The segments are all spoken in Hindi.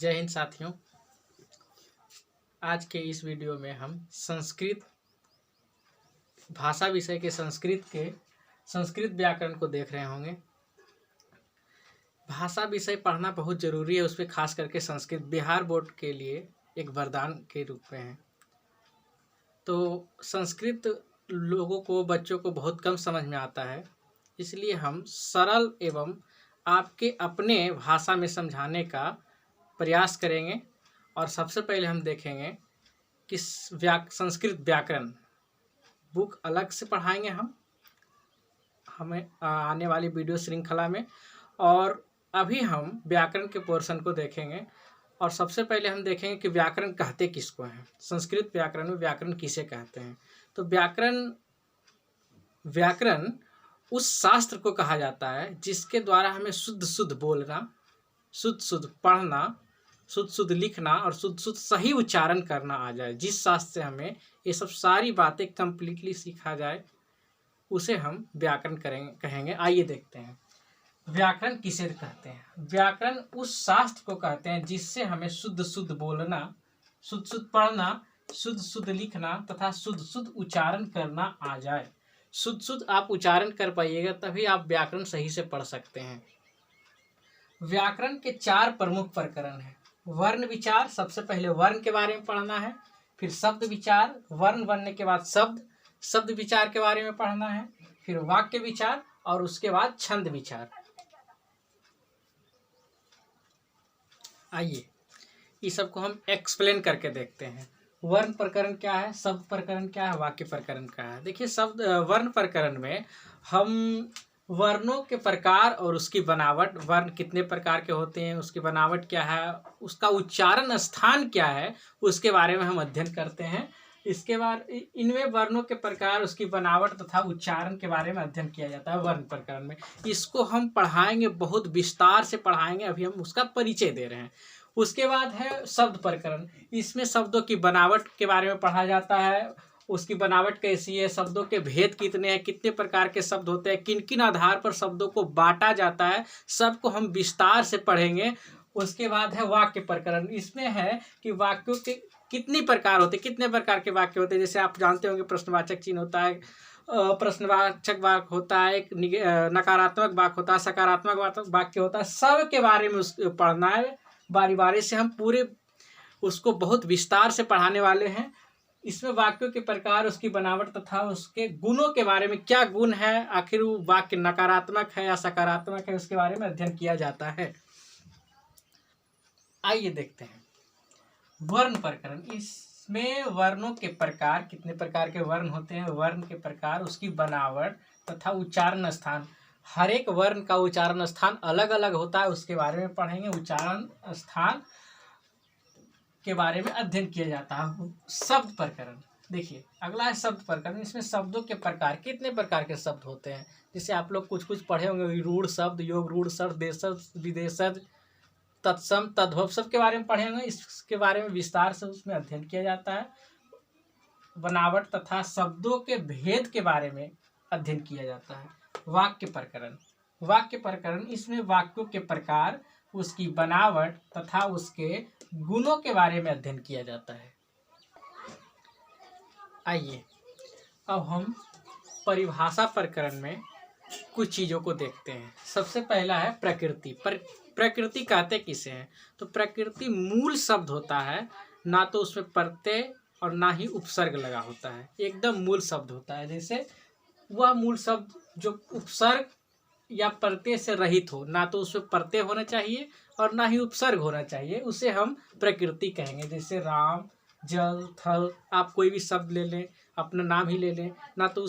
जय हिंद साथियों। आज के इस वीडियो में हम संस्कृत भाषा विषय के संस्कृत व्याकरण को देख रहे होंगे। भाषा विषय पढ़ना बहुत ज़रूरी है, उस पर खास करके संस्कृत बिहार बोर्ड के लिए एक वरदान के रूप में है। तो संस्कृत लोगों को, बच्चों को बहुत कम समझ में आता है, इसलिए हम सरल एवं आपके अपने भाषा में समझाने का प्रयास करेंगे। और सबसे पहले हम देखेंगे कि संस्कृत व्याकरण बुक अलग से पढ़ाएंगे हमें आने वाली वीडियो श्रृंखला में। और अभी हम व्याकरण के पोर्शन को देखेंगे। और सबसे पहले हम देखेंगे कि व्याकरण कहते किसको हैं, संस्कृत व्याकरण में व्याकरण किसे कहते हैं। तो व्याकरण उस शास्त्र को कहा जाता है जिसके द्वारा हमें शुद्ध शुद्ध बोलना, शुद्ध शुद्ध पढ़ना, शुद्ध शुद्ध लिखना और शुद्ध शुद्ध सही उच्चारण करना आ जाए। जिस शास्त्र से हमें ये सब सारी बातें कंप्लीटली सीखा जाए उसे हम व्याकरण कहेंगे। आइए देखते हैं व्याकरण किसे कहते हैं। व्याकरण उस शास्त्र को कहते हैं जिससे हमें शुद्ध शुद्ध बोलना, शुद्ध शुद्ध पढ़ना, शुद्ध शुद्ध लिखना तथा शुद्ध शुद्ध उच्चारण करना आ जाए। शुद्ध शुद्ध आप उच्चारण कर पाइएगा तभी आप व्याकरण सही से पढ़ सकते हैं। व्याकरण के 4 प्रमुख प्रकरण हैं। वर्ण विचार, सबसे पहले वर्ण के बारे में पढ़ना है। फिर शब्द विचार, वर्ण बनने के बाद शब्द विचार के बारे में पढ़ना है। फिर वाक्य विचार और उसके बाद छंद विचार। आइए इस सबको हम एक्सप्लेन करके देखते हैं। वर्ण प्रकरण क्या है, शब्द प्रकरण क्या है, वाक्य प्रकरण क्या है। देखिए वर्ण प्रकरण में हम वर्णों के प्रकार और उसकी बनावट, वर्ण कितने प्रकार के होते हैं, उसकी बनावट क्या है, उसका उच्चारण स्थान क्या है, उसके बारे में हम अध्ययन करते हैं। इसके बाद इनमें वर्णों के प्रकार, उसकी बनावट तथा उच्चारण के बारे में अध्ययन किया जाता है वर्ण प्रकरण में। इसको हम पढ़ाएंगे, बहुत विस्तार से पढ़ाएंगे, अभी हम उसका परिचय दे रहे हैं। उसके बाद है शब्द प्रकरण। इसमें शब्दों की बनावट के बारे में पढ़ा जाता है, उसकी बनावट कैसी है, शब्दों के भेद कितने हैं, कितने प्रकार के शब्द होते हैं, किन किन आधार पर शब्दों को बांटा जाता है, सबको हम विस्तार से पढ़ेंगे। उसके बाद है वाक्य प्रकरण। इसमें है कि वाक्यों के कितनी प्रकार होते हैं, कितने प्रकार के वाक्य होते हैं। जैसे आप जानते होंगे प्रश्नवाचक चिन्ह होता है, प्रश्नवाचक वाक्य होता है, एक नकारात्मक वाक्य होता है, सकारात्मक वाक्य होता है। सब के बारे में पढ़ना है, बारी बारी से हम पूरे उसको बहुत विस्तार से पढ़ाने वाले हैं। इसमें वाक्यों के प्रकार, उसकी बनावट तथा उसके गुणों के बारे में, क्या गुण है, आखिर वो वाक्य नकारात्मक है या सकारात्मक है, उसके बारे में अध्ययन किया जाता है। आइए देखते हैं वर्ण प्रकरण। इसमें वर्णों के प्रकार, कितने प्रकार के वर्ण होते हैं, वर्ण के प्रकार, उसकी बनावट तथा उच्चारण स्थान। हर एक वर्ण का उच्चारण स्थान अलग अलग होता है, उसके बारे में पढ़ेंगे। उच्चारण स्थान के बारे में अध्ययन किया जाता है। शब्द प्रकरण, देखिए अगला है शब्द प्रकरण। इसमें शब्दों के प्रकार, कितने प्रकार के शब्द होते हैं। जैसे आप लोग कुछ पढ़े होंगे, रूढ़ शब्द, योग रूढ़ शब्द, देशज, विदेशज, तत्सम, तद्भव, सब के बारे में पढ़े होंगे। इसके बारे में विस्तार से उसमें अध्ययन किया जाता है। बनावट तथा शब्दों के भेद के बारे में अध्ययन किया जाता है। वाक्य प्रकरण, वाक्य प्रकरण, इसमें वाक्यों के प्रकार, उसकी बनावट तथा उसके गुणों के बारे में अध्ययन किया जाता है। आइए अब हम परिभाषा प्रकरण में कुछ चीज़ों को देखते हैं। सबसे पहला है प्रकृति। प्रकृति कहते किसे हैं, तो प्रकृति मूल शब्द होता है, ना तो उसमें प्रत्यय और ना ही उपसर्ग लगा होता है, एकदम मूल शब्द होता है। जैसे वह मूल शब्द जो उपसर्ग या प्रत्यय से रहित हो, ना तो उसमें प्रत्यय होना चाहिए और ना ही उपसर्ग होना चाहिए, उसे हम प्रकृति कहेंगे। जैसे राम, जल, थल, आप कोई भी शब्द ले लें, अपना नाम ही ले लें, ना तो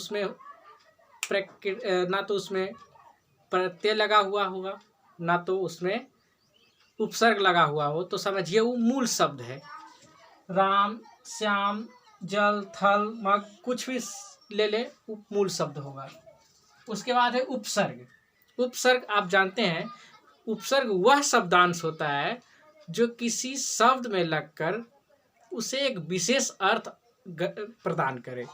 उसमें प्रत्यय लगा हुआ होगा, ना तो उसमें उपसर्ग लगा हुआ हो, तो समझिए वो मूल शब्द है। राम, श्याम, जल, थल, मग, कुछ भी ले ले, मूल शब्द होगा। उसके बाद है उपसर्ग। उपसर्ग आप जानते हैं, उपसर्ग वह शब्दांश होता है जो किसी शब्द में लगकर उसे एक विशेष अर्थ प्रदान करे।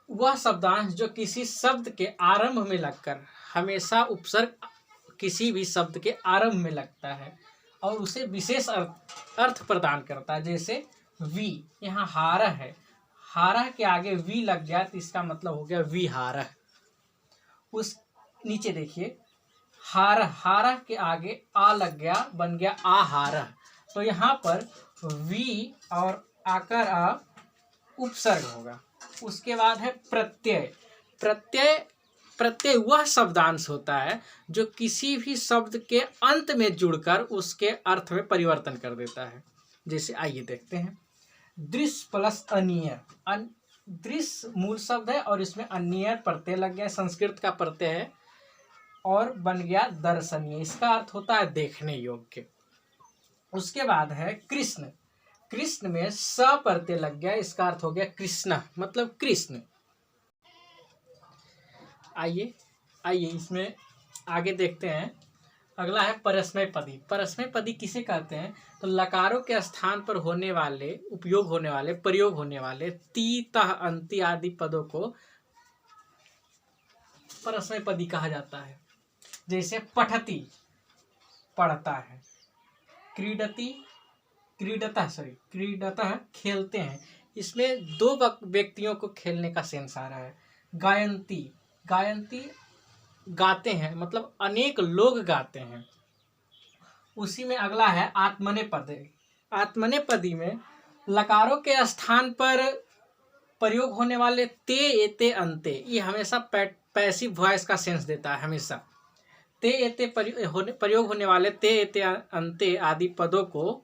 वह शब्दांश जो किसी शब्द के आरंभ में लगकर हमेशा उपसर्ग किसी भी शब्द के आरंभ में लगता है और उसे विशेष अर्थ प्रदान करता है। जैसे वी, यहाँ हारह है, हारह के आगे वी लग गया तो इसका मतलब हो गया विहारह। उस नीचे देखिए, हारह, हारह के आगे आ लग गया, बन गया आहारह। तो यहाँ पर वी और आकर आ उपसर्ग होगा। उसके बाद है प्रत्यय। प्रत्यय, प्रत्यय वह शब्दांश होता है जो किसी भी शब्द के अंत में जुड़कर उसके अर्थ में परिवर्तन कर देता है। जैसे आइए देखते हैं, दृश्य प्लस अनियर। दृश्य मूल शब्द है और इसमें अनियर प्रत्यय लग गया, संस्कृत का प्रत्यय है और बन गया दर्शनीय। इसका अर्थ होता है देखने योग्य। उसके बाद है कृष्ण। कृष्ण में स प्रत्यय लग गया, इसका अर्थ हो गया कृष्ण, मतलब कृष्ण। आइए आइए इसमें आगे देखते हैं। अगला है परस्मय पदी। परस्मय पदी किसे कहते हैं? तो लकारों के स्थान पर होने वाले, उपयोग होने वाले, प्रयोग होने वाले ती, तह, अंति आदि पदों को परस्मय पदी कहा जाता है। जैसे पठती, पढ़ता है, क्रीडती, क्रीडतः, खेलते हैं। इसमें दो व्यक्तियों को खेलने का सेंस आ रहा है। गायंती, गायंती गाते हैं, मतलब अनेक लोग गाते हैं। उसी में अगला है आत्मनेपदी। आत्मनेपदी में लकारों के स्थान पर प्रयोग होने वाले ते, एते, अंते, ये हमेशा पैसिव वॉइस का सेंस देता है। हमेशा ते, एते प्रयोग होने वाले ते, एते, अंते आदि पदों को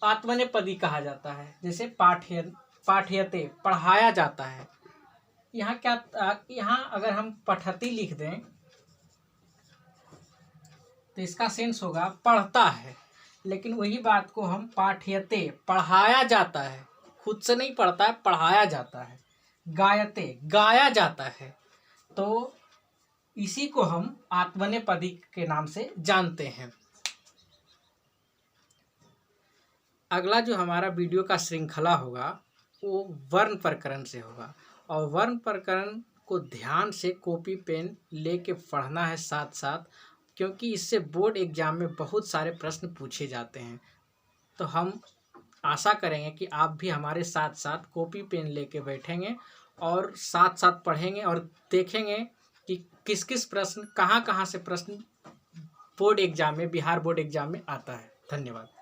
आत्मनेपदी कहा जाता है। जैसे पाठ्यते, पढ़ाया जाता है। यहाँ क्या, यहाँ अगर हम पठती लिख दें तो इसका सेंस होगा पढ़ता है, लेकिन वही बात को हम पाठ्यते, पढ़ाया जाता है, खुद से नहीं पढ़ता है, पढ़ाया जाता है। गायते, गाया जाता है। तो इसी को हम आत्मनेपदी के नाम से जानते हैं। अगला जो हमारा वीडियो का श्रृंखला होगा वो वर्ण प्रकरण से होगा, और वर्ण प्रकरण को ध्यान से कॉपी पेन लेके पढ़ना है साथ साथ, क्योंकि इससे बोर्ड एग्जाम में बहुत सारे प्रश्न पूछे जाते हैं। तो हम आशा करेंगे कि आप भी हमारे साथ साथ कॉपी पेन लेके बैठेंगे और साथ साथ पढ़ेंगे और देखेंगे कि किस किस प्रश्न, कहाँ कहाँ से प्रश्न बोर्ड एग्जाम में, बिहार बोर्ड एग्जाम में आता है। धन्यवाद।